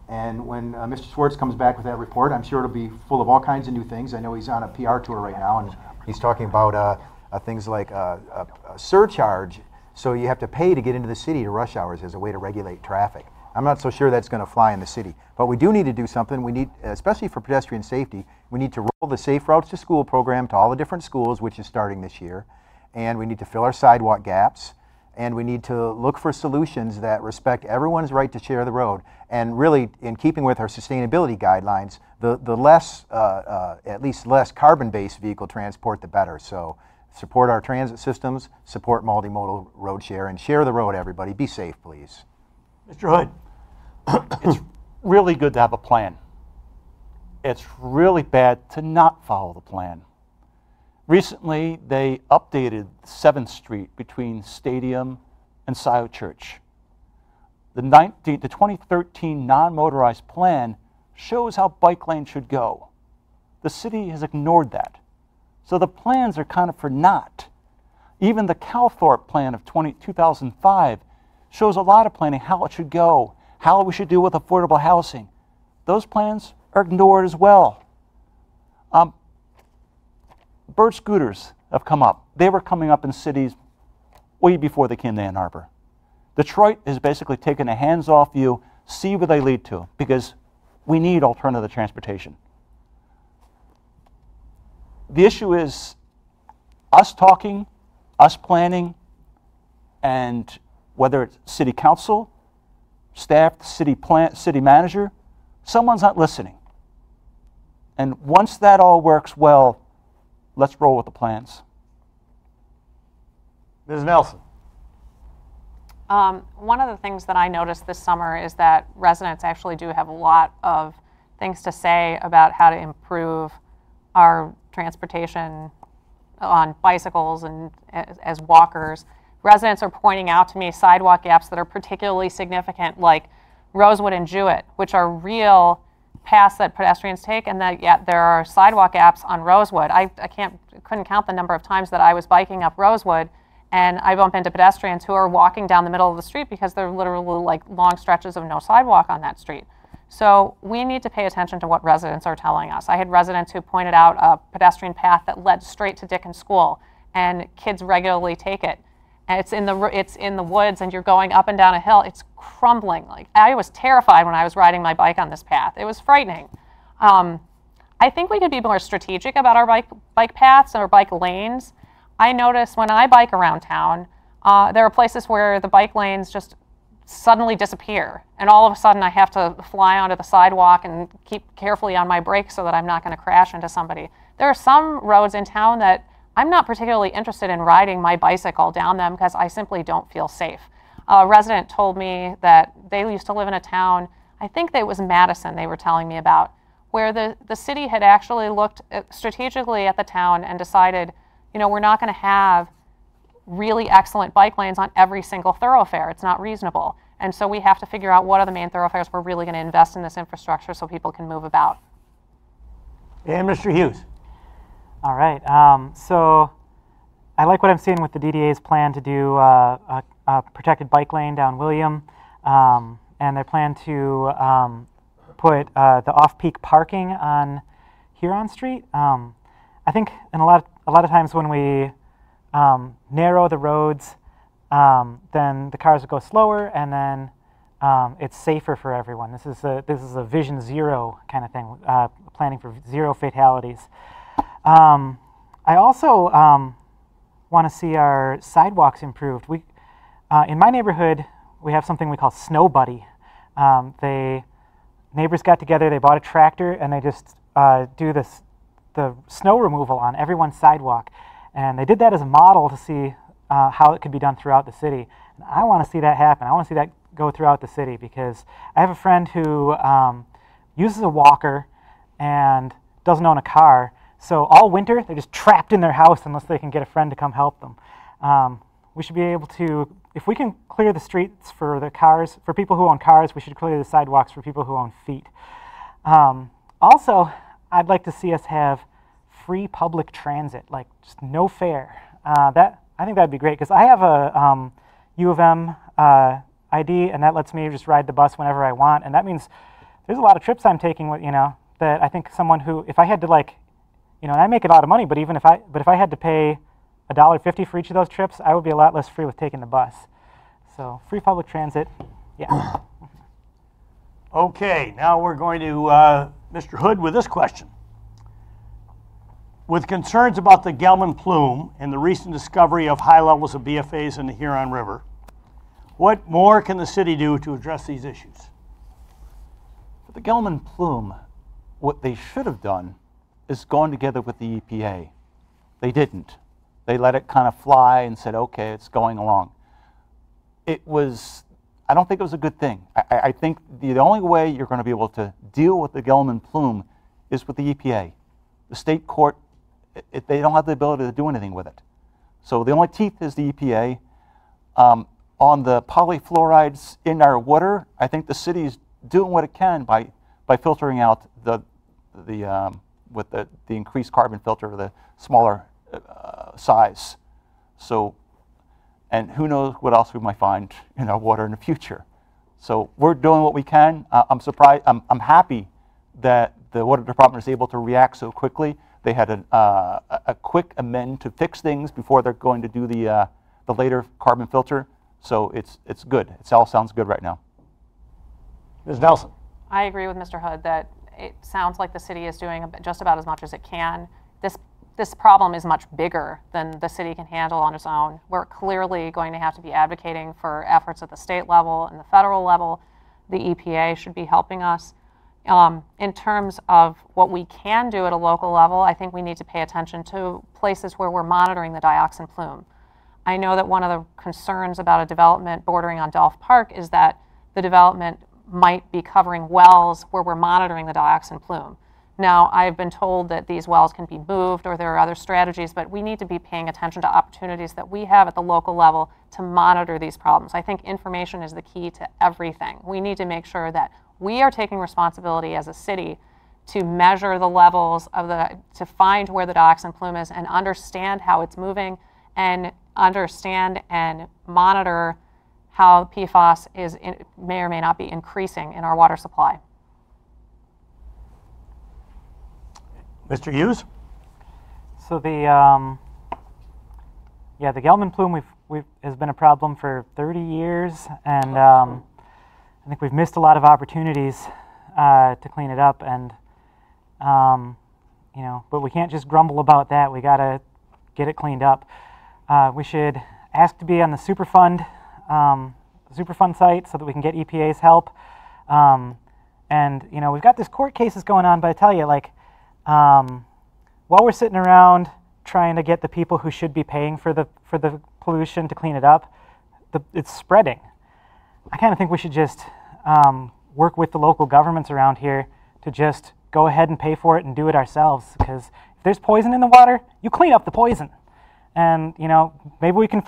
And when Mr. Schwartz comes back with that report, I'm sure it'll be full of all kinds of new things. I know he's on a PR tour right now, and he's talking about things like a surcharge, so you have to pay to get into the city to rush hours as a way to regulate traffic. I'm not so sure that's going to fly in the city, but we do need to do something. We need, especially for pedestrian safety, we need to roll the Safe Routes to School program to all the different schools, which is starting this year. And we need to fill our sidewalk gaps, and we need to look for solutions that respect everyone's right to share the road. And really, in keeping with our sustainability guidelines, the less, at least less carbon-based vehicle transport, the better. So support our transit systems, support multimodal road share, and share the road, everybody. Be safe, please. Mr. Hood. It's really good to have a plan. It's really bad to not follow the plan. Recently, they updated 7th Street between Stadium and Scioto Church. The 2013 non-motorized plan shows how bike lanes should go. The city has ignored that. So the plans are kind of for naught. Even the Calthorpe plan of 2005 shows a lot of planning, how it should go, how we should deal with affordable housing. Those plans are ignored as well. Bird scooters have come up. They were coming up in cities way before they came to Ann Arbor. Detroit has basically taken a hands-off view, see where they lead to, because we need alternative transportation. The issue is us talking, us planning, and whether it's city council, staff, city manager, someone's not listening. And once that all works well, let's roll with the plans. Ms. Nelson. One of the things that I noticed this summer is that residents actually do have a lot of things to say about how to improve our transportation on bicycles and as walkers. Residents are pointing out to me sidewalk gaps that are particularly significant, like Rosewood and Jewett, which are real paths that pedestrians take, and that yet there are sidewalk gaps on Rosewood. I couldn't count the number of times that I was biking up Rosewood and I bump into pedestrians who are walking down the middle of the street because there are literally like long stretches of no sidewalk on that street. So we need to pay attention to what residents are telling us. I had residents who pointed out a pedestrian path that led straight to Dickens School, and kids regularly take it. And it's in the woods, and you're going up and down a hill. It's crumbling. Like, I was terrified when I was riding my bike on this path. It was frightening. I think we could be more strategic about our bike paths or bike lanes. I notice when I bike around town, there are places where the bike lanes just suddenly disappear, and all of a sudden I have to fly onto the sidewalk and keep carefully on my brakes so that I'm not going to crash into somebody. There are some roads in town that I'm not particularly interested in riding my bicycle down them because I simply don't feel safe. A resident told me that they used to live in a town, I think it was Madison they were telling me about, where the city had actually looked strategically at the town and decided, you know, we're not going to have really excellent bike lanes on every single thoroughfare. It's not reasonable. And so we have to figure out what are the main thoroughfares we're really going to invest in this infrastructure so people can move about. And Mr. Hughes. All right. So I like what I'm seeing with the DDA's plan to do a protected bike lane down William, and their plan to put the off-peak parking on Huron Street. I think in a lot of times when we narrow the roads, then the cars will go slower, and then it's safer for everyone. This is a vision zero kind of thing, planning for zero fatalities. I also want to see our sidewalks improved. In my neighborhood, we have something we call Snow Buddy. Neighbors got together, they bought a tractor, and they just do the snow removal on everyone's sidewalk. And they did that as a model to see how it could be done throughout the city. And I want to see that happen. I want to see that go throughout the city, because I have a friend who uses a walker and doesn't own a car. So all winter, they're just trapped in their house unless they can get a friend to come help them. We should be able to, if we can clear the streets for the cars, for people who own cars, we should clear the sidewalks for people who own feet. Also, I'd like to see us have free public transit, like just no fare. I think that'd be great, because I have a U of M ID, and that lets me just ride the bus whenever I want. And that means there's a lot of trips I'm taking with, that I think someone who, if I had to and I make a lot of money, but if I had to pay $1.50 for each of those trips, I would be a lot less free with taking the bus. So free public transit, yeah. Okay, now we're going to Mr. Hood with this question. With concerns about the Gelman plume and the recent discovery of high levels of BFAs in the Huron River, what more can the city do to address these issues? For the Gelman plume, what they should have done is gone together with the EPA. They didn't. They let it kind of fly and said, okay, it's going along. I don't think it was a good thing. I think the only way you're going to be able to deal with the Gelman plume is with the EPA. The state court, they don't have the ability to do anything with it. So the only teeth is the EPA. On the polyfluorides in our water, I think the city's doing what it can by filtering out with the increased carbon filter, the smaller size. So, and who knows what else we might find in our water in the future. So we're doing what we can. I'm surprised. I'm happy that the water department is able to react so quickly. They had a quick amend to fix things before they're going to do the later carbon filter. So it's good. It all sounds good right now. Ms. Nelson. I agree with Mr. Hood that it sounds like the city is doing just about as much as it can. This problem is much bigger than the city can handle on its own. We're clearly going to have to be advocating for efforts at the state level and the federal level. The EPA should be helping us. In terms of what we can do at a local level, I think we need to pay attention to places where we're monitoring the dioxin plume. I know that one of the concerns about a development bordering on Dolph Park is that the development might be covering wells where we're monitoring the dioxin plume. Now, I've been told that these wells can be moved or there are other strategies, but we need to be paying attention to opportunities that we have at the local level to monitor these problems. I think information is the key to everything. We need to make sure that we are taking responsibility as a city to measure the levels of to find where the dioxin plume is and understand how it's moving and understand and monitor how PFAS may or may not be increasing in our water supply. Mr. Hughes? So the Gelman plume has been a problem for 30 years, and I think we've missed a lot of opportunities to clean it up. And but we can't just grumble about that. We got to get it cleaned up. We should ask to be on the Superfund site so that we can get EPA's help. And we've got this court cases going on, but I tell you, while we're sitting around trying to get the people who should be paying for the pollution to clean it up, it's spreading. I kind of think we should just work with the local governments around here to just go ahead and pay for it and do it ourselves. Because if there's poison in the water, you clean up the poison. And maybe we can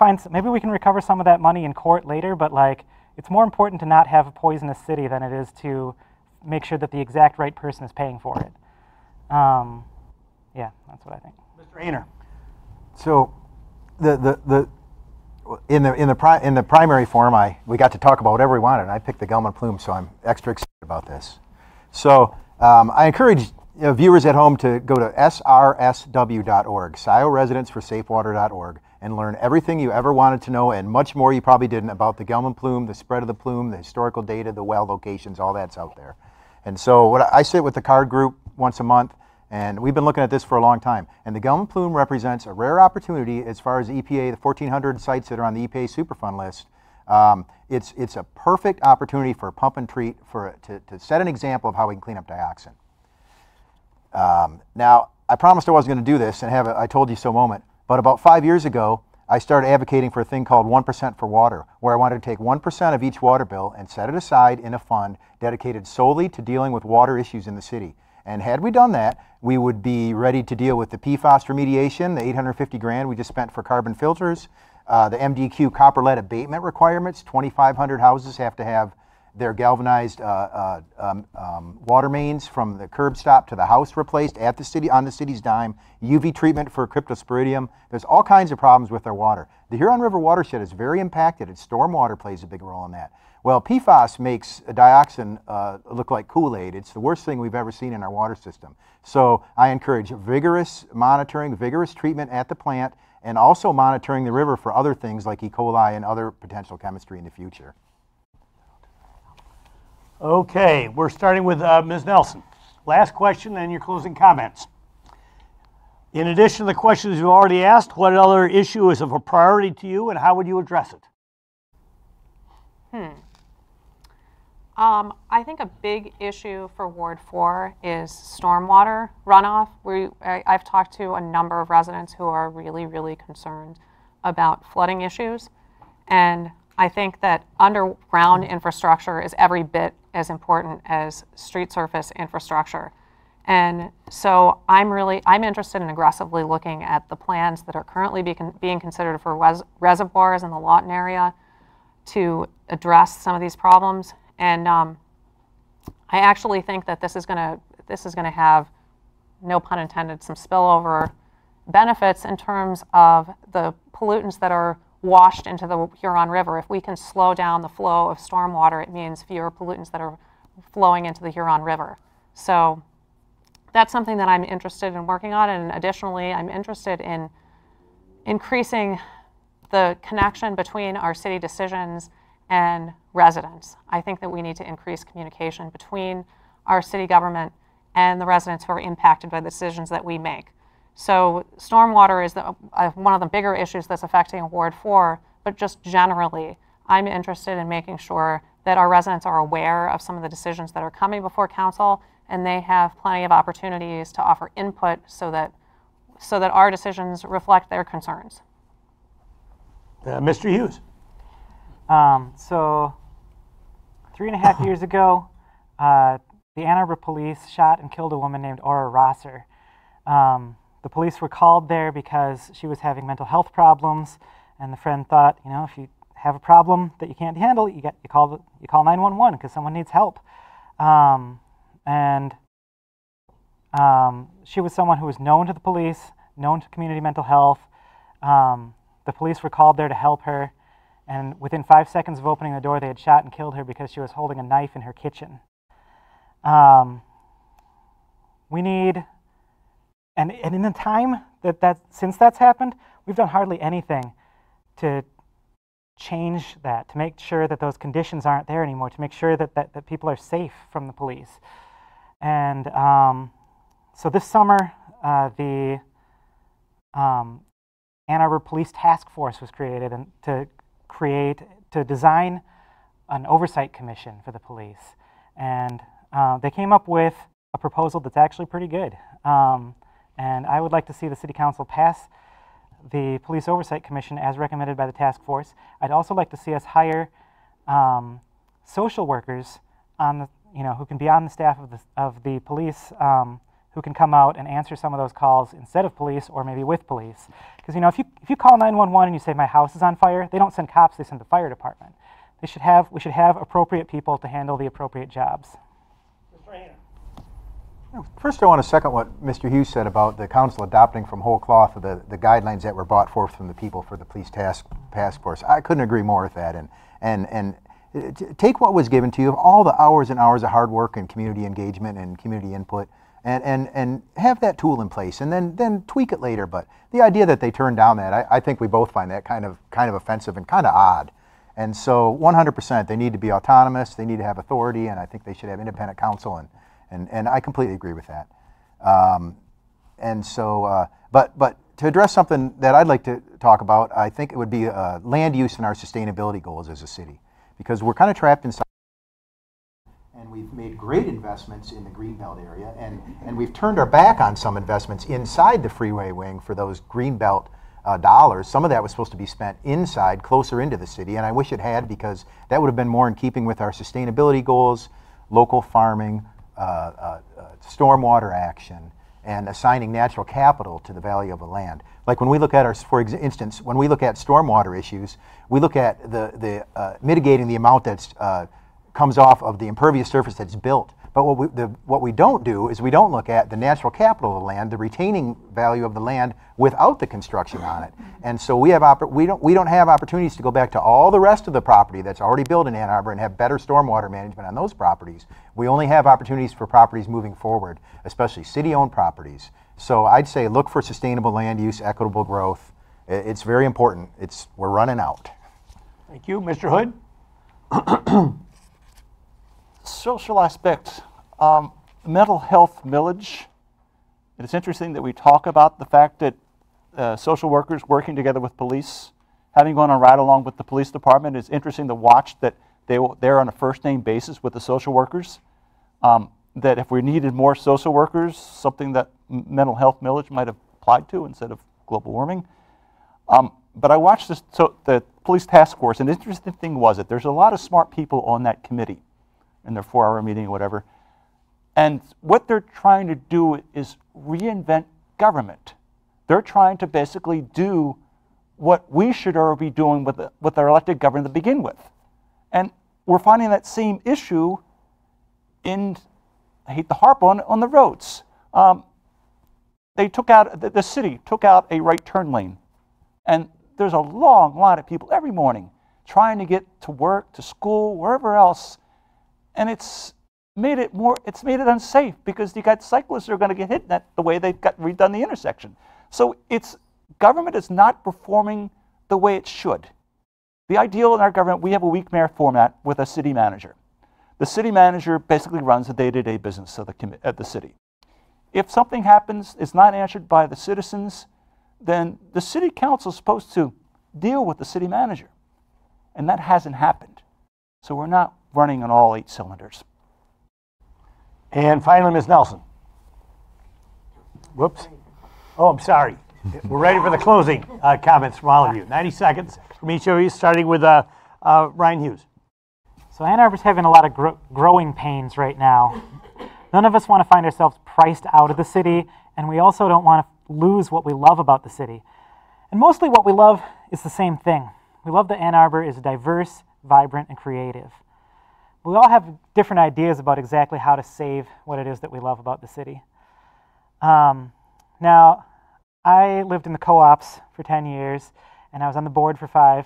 recover some of that money in court later. But like, it's more important to not have a poisonous city than it is to make sure that the exact right person is paying for it. Yeah, that's what I think. Mr. Hayner. So, in the primary forum, we got to talk about whatever we wanted, and I picked the Gelman Plume, so I'm extra excited about this. So, I encourage viewers at home to go to srsw.org, ScioResidenceForSafeWater.org, and learn everything you ever wanted to know and much more you probably didn't about the Gelman Plume, the spread of the plume, the historical data, the well locations, all that's out there. And so I sit with the card group once a month, and we've been looking at this for a long time. And the Gelman Plume represents a rare opportunity as far as EPA, the 1,400 sites that are on the EPA Superfund list. It's a perfect opportunity for pump and treat to set an example of how we can clean up dioxin. Now, I promised I wasn't going to do this and have a I told you so moment, but about 5 years ago, I started advocating for a thing called 1% for water, where I wanted to take 1% of each water bill and set it aside in a fund dedicated solely to dealing with water issues in the city. And had we done that, we would be ready to deal with the PFAS remediation, the 850 grand we just spent for carbon filters, the MDQ copper lead abatement requirements. 2,500 houses have to have their galvanized water mains from the curb stop to the house replaced at the city on the city's dime. UV treatment for cryptosporidium. There's all kinds of problems with their water. The Huron River watershed is very impacted. Its stormwater plays a big role in that. Well, PFAS makes dioxin look like Kool-Aid. It's the worst thing we've ever seen in our water system. So I encourage vigorous monitoring, vigorous treatment at the plant, and also monitoring the river for other things like E. coli and other potential chemistry in the future. Okay, we're starting with Ms. Nelson. Last question and your closing comments. In addition to the questions you already asked, what other issue is of a priority to you and how would you address it? I think a big issue for Ward 4 is stormwater runoff. I've talked to a number of residents who are really, really concerned about flooding issues. And I think that underground infrastructure is every bit as important as street surface infrastructure. And so I'm interested in aggressively looking at the plans that are currently being considered for reservoirs in the Lawton area to address some of these problems. And I actually think that this is going to have, no pun intended, some spillover benefits in terms of the pollutants that are washed into the Huron River. If we can slow down the flow of stormwater, it means fewer pollutants that are flowing into the Huron River. So that's something that I'm interested in working on. And additionally, I'm interested in increasing the connection between our city decisions and residents. I think that we need to increase communication between our city government and the residents who are impacted by the decisions that we make. So stormwater is one of the bigger issues that's affecting Ward 4, but just generally, I'm interested in making sure that our residents are aware of some of the decisions that are coming before council, and they have plenty of opportunities to offer input so that our decisions reflect their concerns. Mr. Hughes. So 3.5 years ago, the Ann Arbor police shot and killed a woman named Aura Rosser. The police were called there because she was having mental health problems, and the friend thought, if you have a problem that you can't handle, you call 911 because someone needs help. She was someone who was known to the police, known to community mental health. The police were called there to help her, and within 5 seconds of opening the door, they had shot and killed her because she was holding a knife in her kitchen. We need, and in the time since that's happened, we've done hardly anything to change that, to make sure that those conditions aren't there anymore, to make sure that people are safe from the police. And so this summer, the Ann Arbor Police Task Force was created to design an oversight commission for the police. And they came up with a proposal that's actually pretty good. And I would like to see the City Council pass the Police Oversight Commission as recommended by the task force. I'd also like to see us hire social workers who can be on the staff of the police who can come out and answer some of those calls instead of police or maybe with police. Because if you call 911 and you say my house is on fire, they don't send cops, they send the fire department. We should have appropriate people to handle the appropriate jobs. First, I want to second what Mr. Hughes said about the council adopting from whole cloth of the guidelines that were brought forth from the people for the police task force. I couldn't agree more with that. And take what was given to you, all the hours and hours of hard work and community engagement and community input, and have that tool in place, and then tweak it later. But the idea that they turned down that, I think we both find that kind of offensive and kind of odd. And so 100%, they need to be autonomous, they need to have authority, and I think they should have independent counsel, and I completely agree with that. But to address something that I'd like to talk about, I think it would be land use and our sustainability goals as a city, because we're kind of trapped inside, and we've made great investments in the Greenbelt area, and we've turned our back on some investments inside the freeway wing for those Greenbelt dollars. Some of that was supposed to be spent inside, closer into the city, and I wish it had, because that would have been more in keeping with our sustainability goals, local farming, stormwater action, and assigning natural capital to the value of the land. Like when we look at for instance, when we look at stormwater issues, we look at the mitigating the amount that's comes off of the impervious surface that's built. But what we don't do is we don't look at the natural capital of the land, the retaining value of the land without the construction on it. And so we don't have opportunities to go back to all the rest of the property that's already built in Ann Arbor and have better stormwater management on those properties. We only have opportunities for properties moving forward, especially city-owned properties. So I'd say look for sustainable land use, equitable growth. It's very important. We're running out. Thank you. Mr. Hood? Social aspects, mental health millage. It's interesting that we talk about the fact that social workers working together with police, having gone on a ride along with the police department, it's interesting to watch that they're on a first name basis with the social workers. That if we needed more social workers, something that mental health millage might have applied to instead of global warming. But I watched the police task force, and the interesting thing was that there's a lot of smart people on that committee in their 4-hour meeting or whatever. And what they're trying to do is reinvent government. They're trying to basically do what we should already be doing with our elected government to begin with. And we're finding that same issue in, I hate to harp on the roads. They took out, the city took out a right turn lane. And there's a long line of people every morning trying to get to work, to school, wherever else. And it's made it unsafe, because you got cyclists who are going to get hit the way they've redone the intersection. So government is not performing the way it should. The ideal in our government, we have a weak mayor format with a city manager. The city manager basically runs the day-to-day business of the city. If something happens, it's not answered by the citizens, then the city council is supposed to deal with the city manager. And that hasn't happened. So we're not running on all 8 cylinders. And finally, Ms. Nelson. Whoops. Oh, I'm sorry. We're ready for the closing comments from all of you. 90 seconds from each of you, starting with Ryan Hughes. So Ann Arbor's having a lot of growing pains right now. None of us want to find ourselves priced out of the city, and we also don't want to lose what we love about the city. And mostly what we love is the same thing. We love that Ann Arbor is diverse, vibrant, and creative. We all have different ideas about exactly how to save what it is that we love about the city. Now, I lived in the co-ops for 10 years, and I was on the board for 5.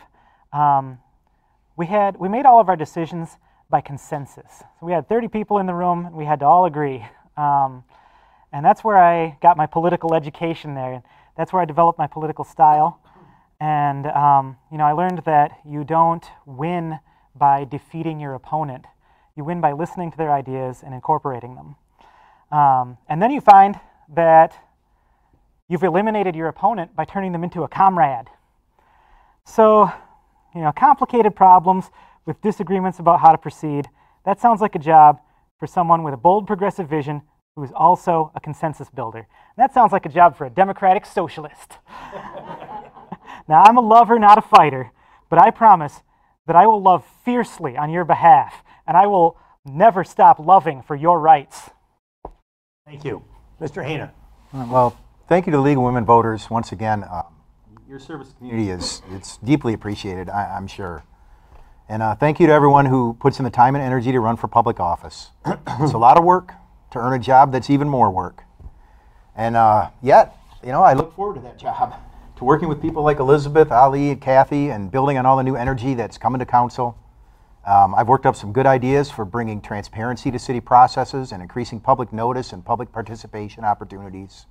We made all of our decisions by consensus. So we had 30 people in the room, and we had to all agree. And that's where I got my political education there. That's where I developed my political style. And I learned that you don't win by defeating your opponent. You win by listening to their ideas and incorporating them. And then you find that you've eliminated your opponent by turning them into a comrade. So, complicated problems with disagreements about how to proceed, that sounds like a job for someone with a bold progressive vision who is also a consensus builder. And that sounds like a job for a democratic socialist. Now, I'm a lover, not a fighter, but I promise that I will love fiercely on your behalf, and I will never stop loving for your rights. Thank you. Mr. Hayner. Well, thank you to the League of Women Voters once again. Your service to the community it's deeply appreciated, I'm sure. And thank you to everyone who puts in the time and energy to run for public office. It's a lot of work to earn a job that's even more work. And yet, I look forward to that job, to working with people like Elizabeth, Ali, and Kathy, and building on all the new energy that's coming to council. I've worked up some good ideas for bringing transparency to city processes and increasing public notice and public participation opportunities.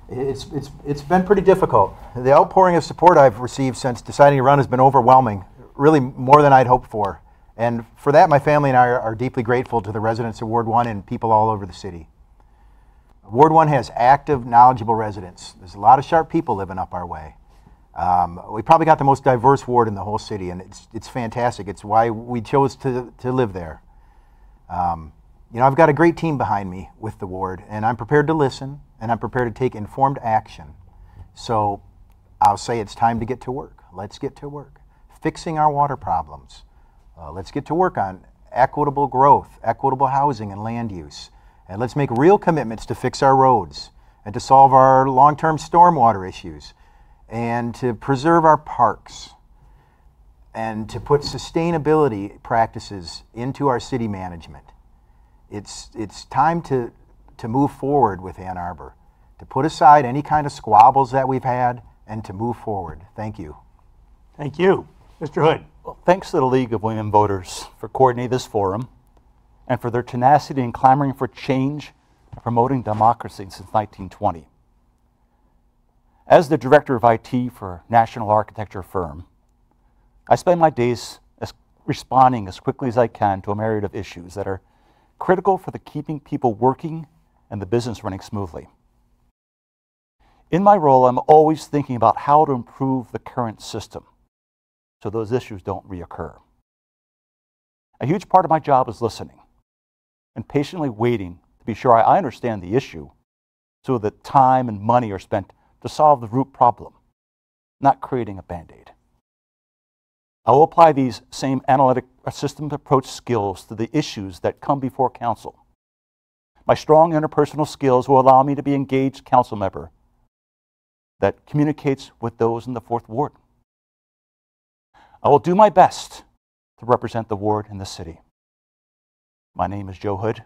It's been pretty difficult. The outpouring of support I've received since deciding to run has been overwhelming, really more than I'd hoped for. And for that, my family and I are deeply grateful to the residents of Ward 1 and people all over the city. Ward 1 has active, knowledgeable residents. There's a lot of sharp people living up our way. We probably got the most diverse ward in the whole city, and it's fantastic. It's why we chose to live there. I've got a great team behind me with the ward, and I'm prepared to listen, and I'm prepared to take informed action. So I'll say it's time to get to work. Let's get to work. Fixing our water problems. Let's get to work on equitable growth, equitable housing and land use. And let's make real commitments to fix our roads and to solve our long-term stormwater issues and to preserve our parks and to put sustainability practices into our city management. It's time to move forward with Ann Arbor, to put aside any kind of squabbles that we've had and to move forward. Thank you. Thank you. Mr. Hood. Well, thanks to the League of Women Voters for coordinating this forum and for their tenacity in clamoring for change and promoting democracy since 1920. As the director of IT for a national architecture firm, I spend my days responding as quickly as I can to a myriad of issues that are critical for the keeping people working and the business running smoothly. In my role, I'm always thinking about how to improve the current system so those issues don't reoccur. A huge part of my job is listening and patiently waiting to be sure I understand the issue so that time and money are spent to solve the root problem, not creating a Band-Aid. I will apply these same analytic system approach skills to the issues that come before council. My strong interpersonal skills will allow me to be an engaged council member that communicates with those in the 4th Ward. I will do my best to represent the ward and the city. My name is Joe Hood,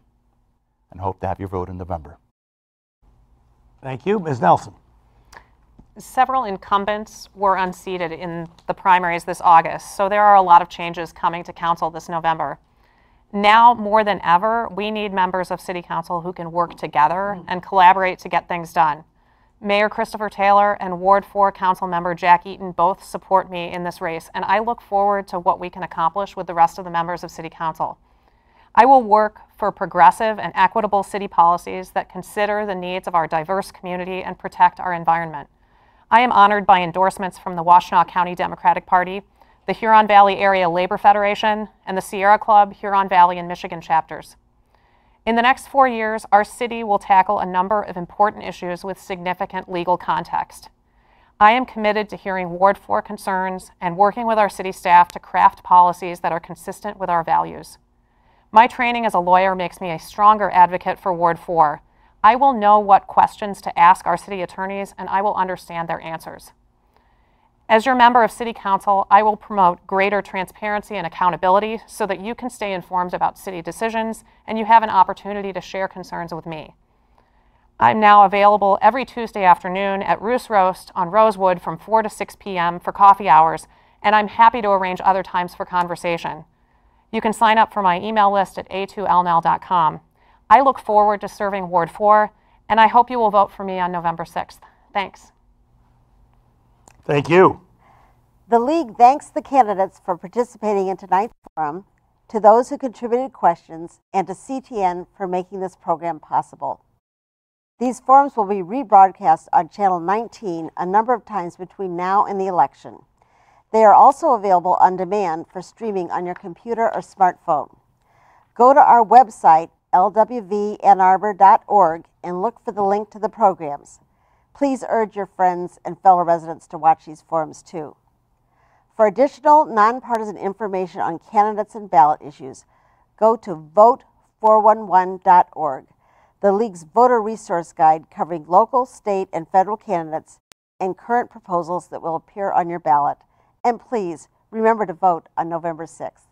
and hope to have your vote in November. Thank you. Ms. Nelson. Several incumbents were unseated in the primaries this August, so there are a lot of changes coming to council this November. Now, more than ever, we need members of City Council who can work together and collaborate to get things done. Mayor Christopher Taylor and Ward 4 Council Member Jack Eaton both support me in this race, and I look forward to what we can accomplish with the rest of the members of City Council. I will work for progressive and equitable city policies that consider the needs of our diverse community and protect our environment. I am honored by endorsements from the Washtenaw County Democratic Party, the Huron Valley Area Labor Federation, and the Sierra Club, Huron Valley and Michigan chapters. In the next 4 years, our city will tackle a number of important issues with significant legal context. I am committed to hearing Ward 4 concerns and working with our city staff to craft policies that are consistent with our values. My training as a lawyer makes me a stronger advocate for Ward 4. I will know what questions to ask our city attorneys, and I will understand their answers. As your member of City Council, I will promote greater transparency and accountability so that you can stay informed about city decisions and you have an opportunity to share concerns with me. I'm now available every Tuesday afternoon at Roos Roast on Rosewood from 4 to 6 p.m. for coffee hours, and I'm happy to arrange other times for conversation. You can sign up for my email list at a2lnl.com. I look forward to serving Ward 4, and I hope you will vote for me on November 6th. Thanks. Thank you. The League thanks the candidates for participating in tonight's forum, to those who contributed questions, and to CTN for making this program possible. These forums will be rebroadcast on Channel 19 a number of times between now and the election. They are also available on demand for streaming on your computer or smartphone. Go to our website, lwvannarbor.org, and look for the link to the programs. Please urge your friends and fellow residents to watch these forums too. For additional nonpartisan information on candidates and ballot issues, go to vote411.org. the League's voter resource guide covering local, state, and federal candidates and current proposals that will appear on your ballot. And please remember to vote on November 6th.